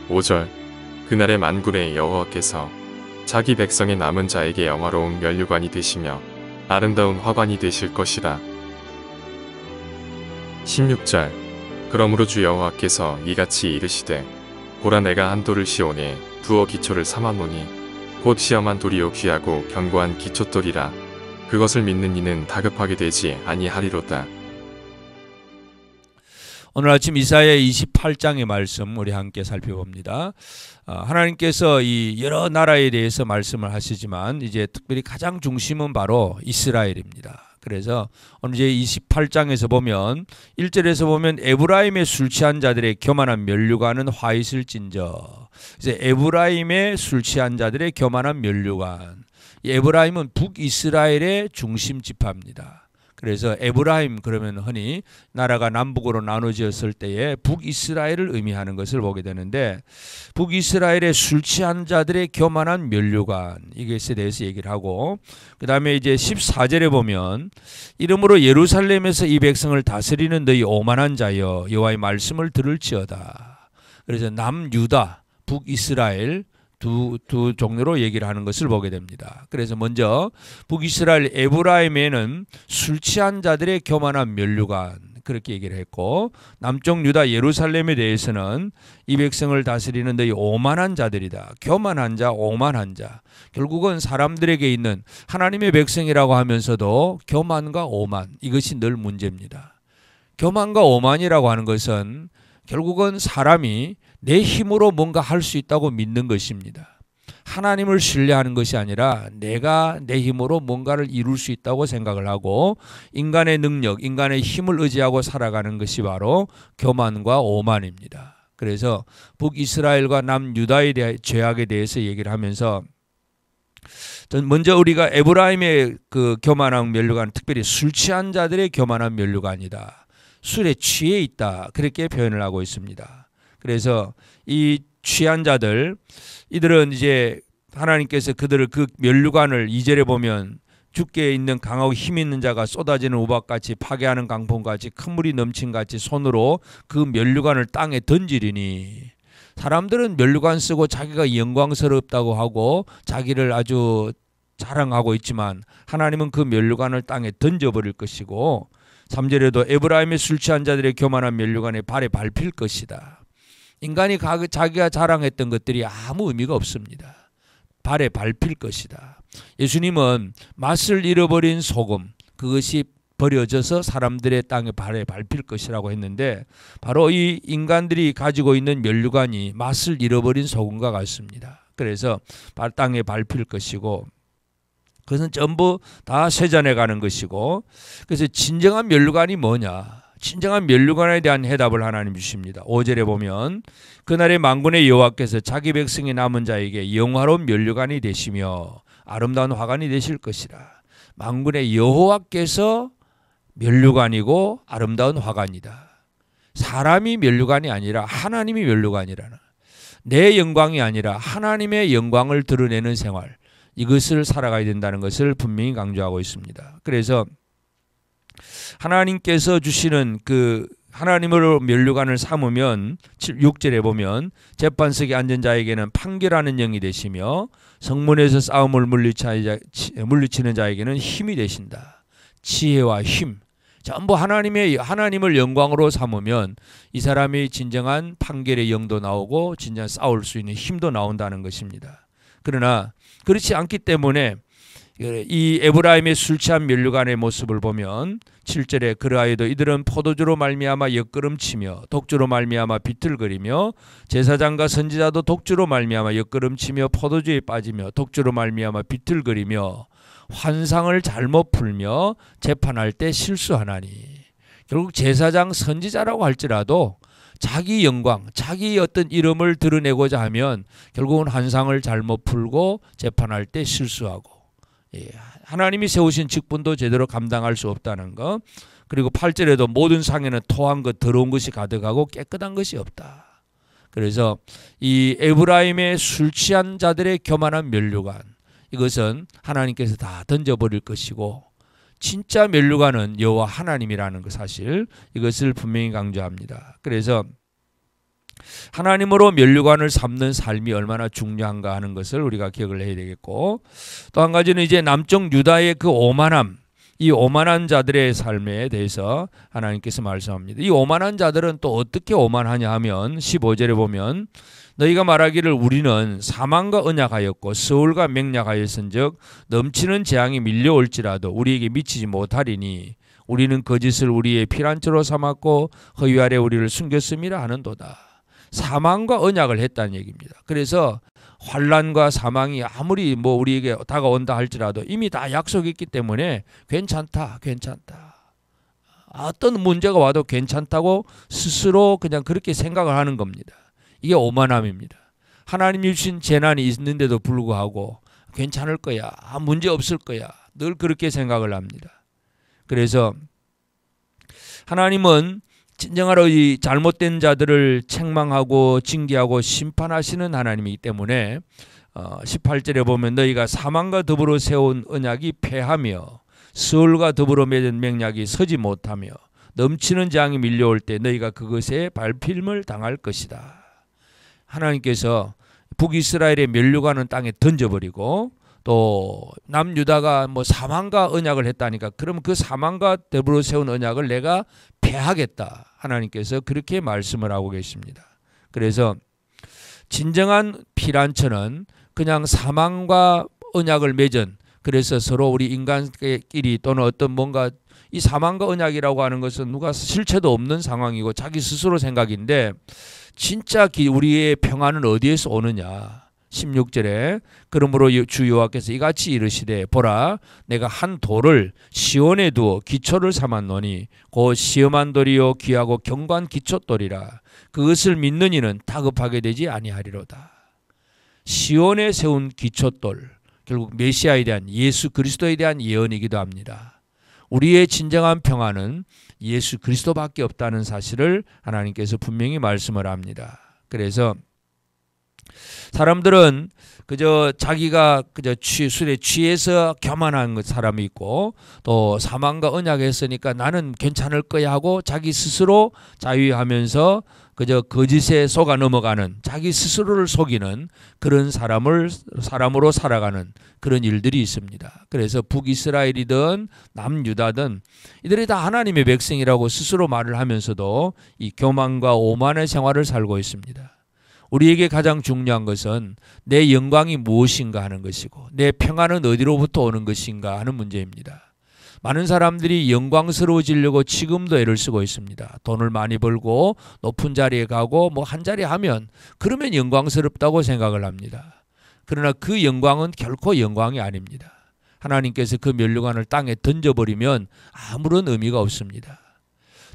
5절 그날의 만군의 여호와께서 자기 백성의 남은 자에게 영화로운 면류관이 되시며 아름다운 화관이 되실 것이라. 16절 그러므로 주 여호와께서 이같이 이르시되 보라 내가 한 돌을 시온에 두어 기초를 삼았노니 곧 시험한 돌이요 귀하고 견고한 기초돌이라. 그것을 믿는 이는 다급하게 되지 아니하리로다. 오늘 아침 이사야 28장의 말씀 우리 함께 살펴봅니다. 하나님께서 이 여러 나라에 대해서 말씀을 하시지만 이제 특별히 가장 중심은 바로 이스라엘입니다. 그래서 오늘 이제 28장에서 보면 1절에서 보면 에브라임의 술 취한 자들의 교만한 면류관은 화 있을진저. 이제 에브라임의 술 취한 자들의 교만한 면류관. 에브라임은 북이스라엘의 중심 지파입니다. 그래서 에브라임 그러면 흔히 나라가 남북으로 나눠졌을 때에 북이스라엘을 의미하는 것을 보게 되는데, 북이스라엘의 술 취한 자들의 교만한 면류관, 이것에 대해서 얘기를 하고, 그 다음에 이제 14절에 보면 이러므로 예루살렘에서 이 백성을 다스리는 너희 오만한 자여 여호와의 말씀을 들을지어다. 그래서 남유다, 북이스라엘 두 종류로 얘기를 하는 것을 보게 됩니다. 그래서 먼저 북이스라엘 에브라임에는 술 취한 자들의 교만한 면류관, 그렇게 얘기를 했고, 남쪽 유다 예루살렘에 대해서는 이 백성을 다스리는 너희 오만한 자들이다. 교만한 자, 오만한 자. 결국은 사람들에게 있는 하나님의 백성이라고 하면서도 교만과 오만, 이것이 늘 문제입니다. 교만과 오만이라고 하는 것은 결국은 사람이 내 힘으로 뭔가 할 수 있다고 믿는 것입니다. 하나님을 신뢰하는 것이 아니라 내가 내 힘으로 뭔가를 이룰 수 있다고 생각을 하고 인간의 능력, 인간의 힘을 의지하고 살아가는 것이 바로 교만과 오만입니다. 그래서 북이스라엘과 남유다에 대한 죄악에 대해서 얘기를 하면서 먼저 우리가 에브라임의 그 교만한 면류관, 특별히 술 취한 자들의 교만한 면류관이다. 술에 취해 있다. 그렇게 표현을 하고 있습니다. 그래서 이 취한 자들, 이들은 이제 하나님께서 그들을 그 면류관을 2절에 보면 죽게 있는 강하고 힘 있는 자가 쏟아지는 우박같이 파괴하는 강풍같이 큰 물이 넘친같이 손으로 그 면류관을 땅에 던지리니, 사람들은 면류관 쓰고 자기가 영광스럽다고 하고 자기를 아주 자랑하고 있지만 하나님은 그 면류관을 땅에 던져버릴 것이고, 3절에도 에브라임의 술 취한 자들의 교만한 면류관에 발에 밟힐 것이다. 인간이 자기가 자랑했던 것들이 아무 의미가 없습니다. 발에 밟힐 것이다. 예수님은 맛을 잃어버린 소금, 그것이 버려져서 사람들의 땅에 발에 밟힐 것이라고 했는데, 바로 이 인간들이 가지고 있는 면류관이 맛을 잃어버린 소금과 같습니다. 그래서 땅에 밟힐 것이고, 그것은 전부 다 쇠잔해 가는 것이고, 그래서 진정한 면류관이 뭐냐? 진정한 면류관에 대한 해답을 하나님 주십니다. 5절에 보면 그날의 만군의 여호와께서 자기 백성의 남은 자에게 영화로운 면류관이 되시며 아름다운 화관이 되실 것이라. 만군의 여호와께서 면류관이고 아름다운 화관이다. 사람이 면류관이 아니라 하나님이 면류관이라는, 내 영광이 아니라 하나님의 영광을 드러내는 생활, 이것을 살아가야 된다는 것을 분명히 강조하고 있습니다. 그래서 하나님께서 주시는 그 하나님으로 면류관을 삼으면 6절에 보면 재판석에 앉은 자에게는 판결하는 영이 되시며 성문에서 싸움을 물리치는 자에게는 힘이 되신다. 지혜와 힘, 전부 하나님을 영광으로 삼으면 이 사람이 진정한 판결의 영도 나오고 진짜 싸울 수 있는 힘도 나온다는 것입니다. 그러나 그렇지 않기 때문에 이 에브라임의 술 취한 면류관의 모습을 보면 7절에 그러하여도 이들은 포도주로 말미암아 엿걸음치며 독주로 말미암아 비틀거리며 제사장과 선지자도 독주로 말미암아 엿걸음치며 포도주에 빠지며 독주로 말미암아 비틀거리며 환상을 잘못 풀며 재판할 때 실수하나니. 결국 제사장 선지자라고 할지라도 자기 영광, 자기 어떤 이름을 드러내고자 하면 결국은 환상을 잘못 풀고 재판할 때 실수하고, 하나님이 세우신 직분도 제대로 감당할 수 없다는 것. 그리고 8절에도 모든 상에는 토한 것, 더러운 것이 가득하고 깨끗한 것이 없다. 그래서 이 에브라임의 술 취한 자들의 교만한 면류관, 이것은 하나님께서 다 던져버릴 것이고, 진짜 면류관은 여호와 하나님이라는 그 사실, 이것을 분명히 강조합니다. 그래서 하나님으로 면류관을 삼는 삶이 얼마나 중요한가 하는 것을 우리가 기억을 해야 되겠고, 또 한 가지는 이제 남쪽 유다의 그 오만함, 이 오만한 자들의 삶에 대해서 하나님께서 말씀합니다. 이 오만한 자들은 또 어떻게 오만하냐 하면 15절에 보면 너희가 말하기를 우리는 사망과 언약하였고 스올과 맹약하였은즉 넘치는 재앙이 밀려올지라도 우리에게 미치지 못하리니 우리는 거짓을 우리의 피란처로 삼았고 허위 아래 우리를 숨겼음이라 하는도다. 사망과 언약을 했다는 얘기입니다. 그래서 환난과 사망이 아무리 뭐 우리에게 다가온다 할지라도 이미 다 약속이 있기 때문에 괜찮다. 어떤 문제가 와도 괜찮다고 스스로 그냥 그렇게 생각을 하는 겁니다. 이게 오만함입니다. 하나님이 주신 재난이 있는데도 불구하고 괜찮을 거야, 문제 없을 거야, 늘 그렇게 생각을 합니다. 그래서 하나님은 진정으로 이 잘못된 자들을 책망하고 징계하고 심판하시는 하나님이기 때문에 18절에 보면 너희가 사망과 더불어 세운 언약이 패하며 스올과 더불어 맺은 맹약이 서지 못하며 넘치는 재앙이 밀려올 때 너희가 그것에 밟힘을 당할 것이다. 하나님께서 북이스라엘의 면류관은 땅에 던져버리고 또 남유다가 뭐 사망과 언약을 했다니까 그러면 그 사망과 더불어 세운 언약을 내가 패하겠다. 하나님께서 그렇게 말씀을 하고 계십니다. 그래서 진정한 피란처는 그냥 사망과 언약을 맺은, 그래서 서로 우리 인간끼리 또는 어떤 뭔가 이 사망과 언약이라고 하는 것은 누가 실체도 없는 상황이고 자기 스스로 생각인데 진짜 우리의 평안은 어디에서 오느냐. 16절에 그러므로 주 여호와께서 이같이 이르시되 보라 내가 한 돌을 시온에 두어 기초를 삼았노니 곧 시험한 돌이요 귀하고 견고한 기초돌이라 그것을 믿는 이는 다급하게 되지 아니하리로다. 시온에 세운 기초돌, 결국 메시아에 대한 예수 그리스도에 대한 예언이기도 합니다. 우리의 진정한 평안은 예수 그리스도밖에 없다는 사실을 하나님께서 분명히 말씀을 합니다. 그래서 사람들은 그저 자기가 그저 술에 취해서 교만한 사람이 있고 또 사망과 언약했으니까 나는 괜찮을 거야 하고 자기 스스로 자유하면서 그저 거짓에 속아 넘어가는, 자기 스스로를 속이는 그런 사람으로 살아가는 그런 일들이 있습니다. 그래서 북이스라엘이든 남유다든 이들이 다 하나님의 백성이라고 스스로 말을 하면서도 이 교만과 오만의 생활을 살고 있습니다. 우리에게 가장 중요한 것은 내 영광이 무엇인가 하는 것이고 내 평안은 어디로부터 오는 것인가 하는 문제입니다. 많은 사람들이 영광스러워지려고 지금도 애를 쓰고 있습니다. 돈을 많이 벌고 높은 자리에 가고 뭐 한 자리 하면 그러면 영광스럽다고 생각을 합니다. 그러나 그 영광은 결코 영광이 아닙니다. 하나님께서 그 면류관을 땅에 던져버리면 아무런 의미가 없습니다.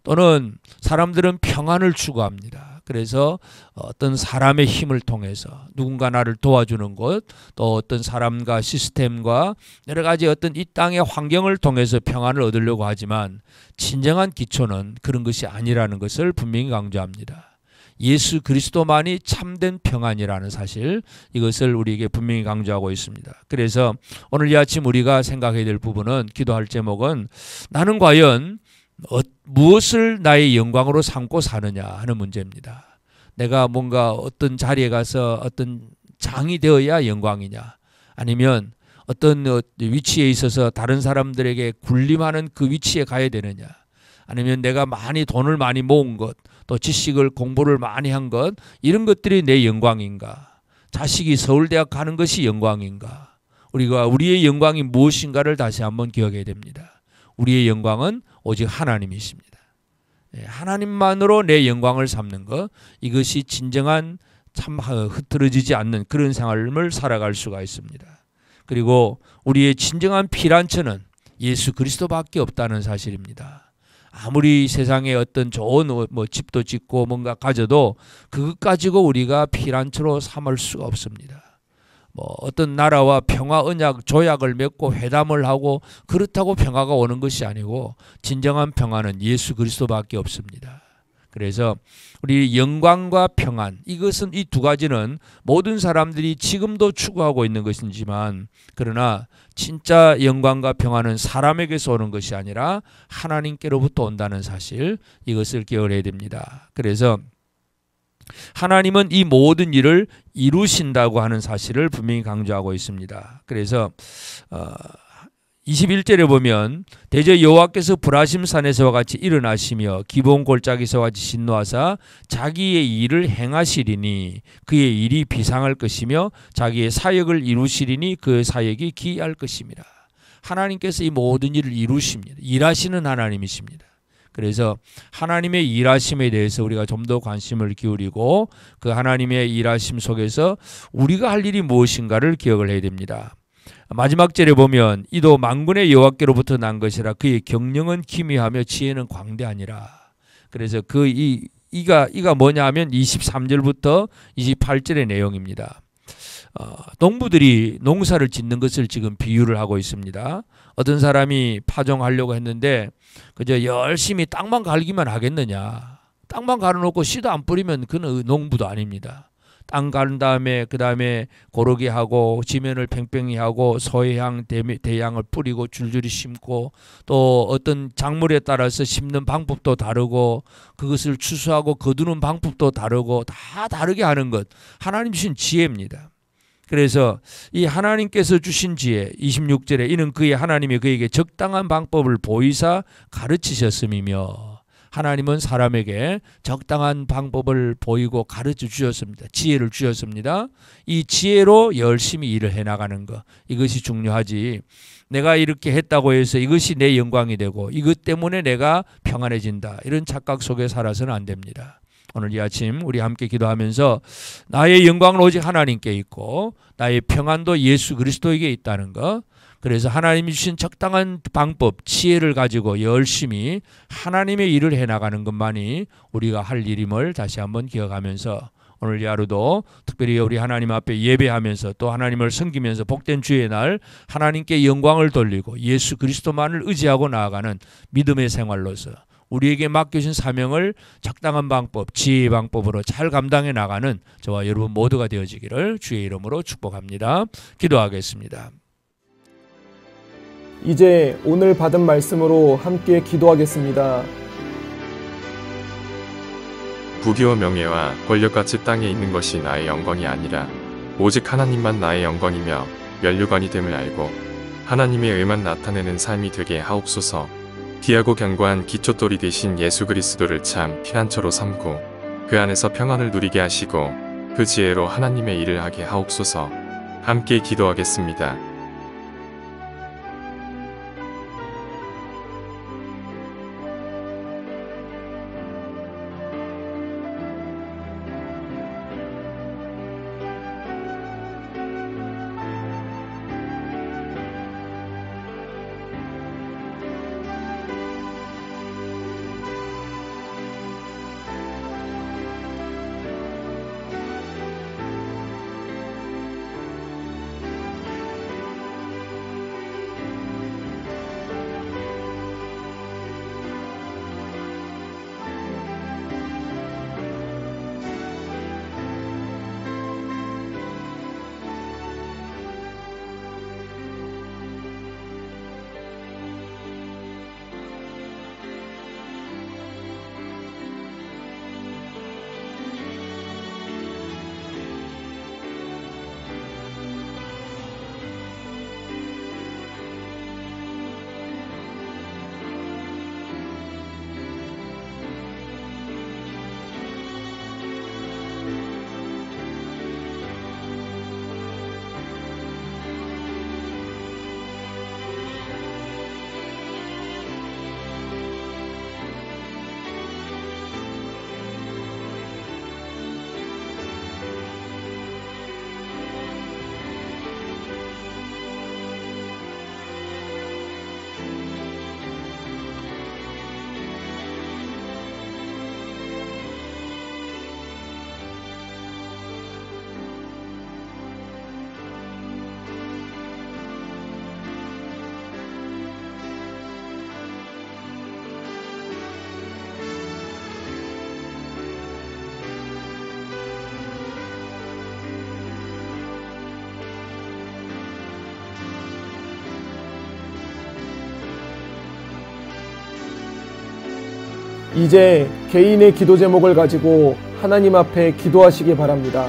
또는 사람들은 평안을 추구합니다. 그래서 어떤 사람의 힘을 통해서 누군가 나를 도와주는 것, 또 어떤 사람과 시스템과 여러 가지 어떤 이 땅의 환경을 통해서 평안을 얻으려고 하지만 진정한 기초는 그런 것이 아니라는 것을 분명히 강조합니다. 예수 그리스도만이 참된 평안이라는 사실, 이것을 우리에게 분명히 강조하고 있습니다. 그래서 오늘 이 아침 우리가 생각해야 될 부분은, 기도할 제목은 나는 과연 무엇을 나의 영광으로 삼고 사느냐 하는 문제입니다. 내가 뭔가 어떤 자리에 가서 어떤 장이 되어야 영광이냐, 아니면 어떤 위치에 있어서 다른 사람들에게 군림하는 그 위치에 가야 되느냐, 아니면 내가 많이 돈을 많이 모은 것, 또 지식을 공부를 많이 한 것, 이런 것들이 내 영광인가, 자식이 서울대학 가는 것이 영광인가, 우리가 우리의 영광이 무엇인가를 다시 한번 기억해야 됩니다. 우리의 영광은 오직 하나님이십니다. 하나님만으로 내 영광을 삼는 것, 이것이 진정한 참 흐트러지지 않는 그런 생활을 살아갈 수가 있습니다. 그리고 우리의 진정한 피란처는 예수 그리스도밖에 없다는 사실입니다. 아무리 세상에 어떤 좋은 집도 짓고 뭔가 가져도 그것 가지고 우리가 피란처로 삼을 수가 없습니다. 어떤 나라와 평화 언약 조약을 맺고 회담을 하고 그렇다고 평화가 오는 것이 아니고 진정한 평화는 예수 그리스도밖에 없습니다. 그래서 우리 영광과 평안, 이것은 이 두 가지는 모든 사람들이 지금도 추구하고 있는 것이지만, 그러나 진짜 영광과 평안은 사람에게서 오는 것이 아니라 하나님께로부터 온다는 사실, 이것을 기억을 해야 됩니다. 그래서 하나님은 이 모든 일을 이루신다고 하는 사실을 분명히 강조하고 있습니다. 그래서 21절에 보면 대저 여호와께서 브라심산에서와 같이 일어나시며 기브온 골짜기에서와 같이 진노하사 자기의 일을 행하시리니 그의 일이 비상할 것이며 자기의 사역을 이루시리니 그 사역이 기이할 것입니다. 하나님께서 이 모든 일을 이루십니다. 일하시는 하나님이십니다. 그래서 하나님의 일하심에 대해서 우리가 좀 더 관심을 기울이고 그 하나님의 일하심 속에서 우리가 할 일이 무엇인가를 기억을 해야 됩니다. 마지막 절에 보면 이도 만군의 여호와께로부터 난 것이라 그의 경영은 기미하며 지혜는 광대하니라. 그래서 이가 뭐냐 하면 23절부터 28절의 내용입니다. 농부들이 농사를 짓는 것을 지금 비유를 하고 있습니다. 어떤 사람이 파종하려고 했는데 그저 열심히 땅만 갈기만 하겠느냐. 땅만 갈아놓고 씨도 안 뿌리면 그는 농부도 아닙니다. 땅 가른 다음에 그 다음에 고르게 하고 지면을 팽팽히 하고 서해향 대양을 뿌리고 줄줄이 심고 또 어떤 작물에 따라서 심는 방법도 다르고 그것을 추수하고 거두는 방법도 다르고 다 다르게 하는 것 하나님 주신 지혜입니다. 그래서 이 하나님께서 주신 지혜 26절에 이는 그의 하나님이 그에게 적당한 방법을 보이사 가르치셨음이며 하나님은 사람에게 적당한 방법을 보이고 가르쳐 주셨습니다. 지혜를 주셨습니다. 이 지혜로 열심히 일을 해나가는 것 이것이 중요하지 내가 이렇게 했다고 해서 이것이 내 영광이 되고 이것 때문에 내가 평안해진다 이런 착각 속에 살아서는 안 됩니다. 오늘 이 아침 우리 함께 기도하면서 나의 영광은 오직 하나님께 있고 나의 평안도 예수 그리스도에게 있다는 것 그래서 하나님이 주신 적당한 방법, 지혜를 가지고 열심히 하나님의 일을 해나가는 것만이 우리가 할 일임을 다시 한번 기억하면서 오늘 이 하루도 특별히 우리 하나님 앞에 예배하면서 또 하나님을 섬기면서 복된 주의 날 하나님께 영광을 돌리고 예수 그리스도만을 의지하고 나아가는 믿음의 생활로서 우리에게 맡겨진 사명을 적당한 방법, 지혜의 방법으로 잘 감당해 나가는 저와 여러분 모두가 되어지기를 주의 이름으로 축복합니다. 기도하겠습니다. 이제 오늘 받은 말씀으로 함께 기도하겠습니다. 부귀와 명예와 권력같이 땅에 있는 것이 나의 영광이 아니라 오직 하나님만 나의 영광이며 면류관이 됨을 알고 하나님의 의만 나타내는 삶이 되게 하옵소서. 귀하고 견고한 기초돌이 되신 예수 그리스도를 참 피난처로 삼고 그 안에서 평안을 누리게 하시고 그 지혜로 하나님의 일을 하게 하옵소서. 함께 기도하겠습니다. 이제 개인의 기도 제목을 가지고 하나님 앞에 기도하시기 바랍니다.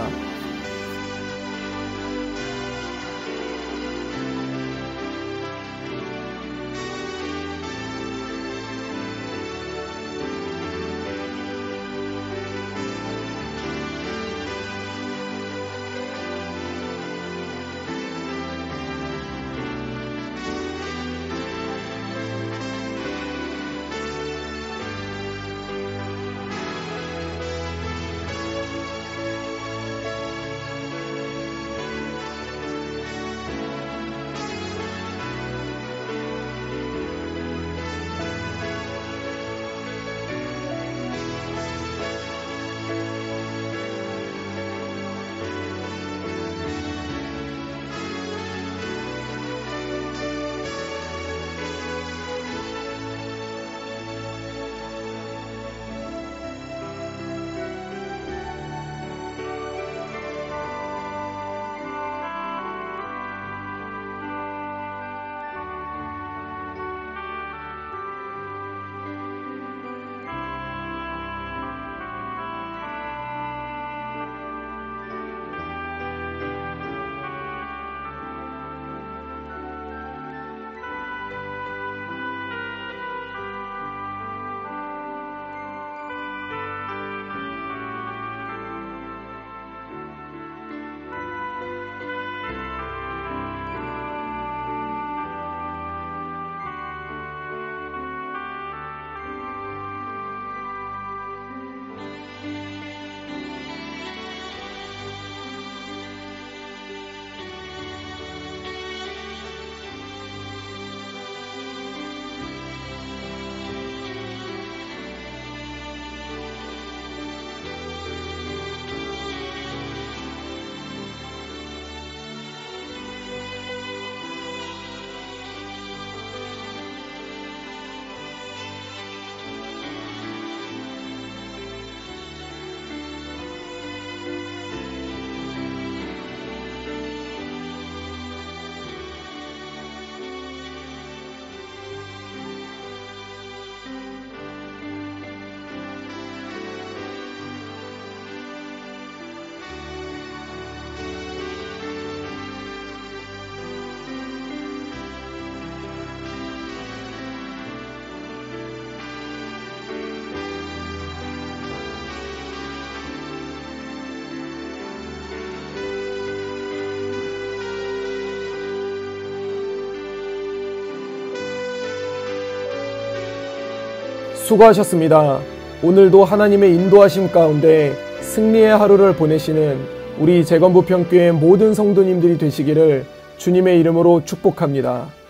수고하셨습니다. 오늘도 하나님의 인도하심 가운데 승리의 하루를 보내시는 우리 재건부평교회 모든 성도님들이 되시기를 주님의 이름으로 축복합니다.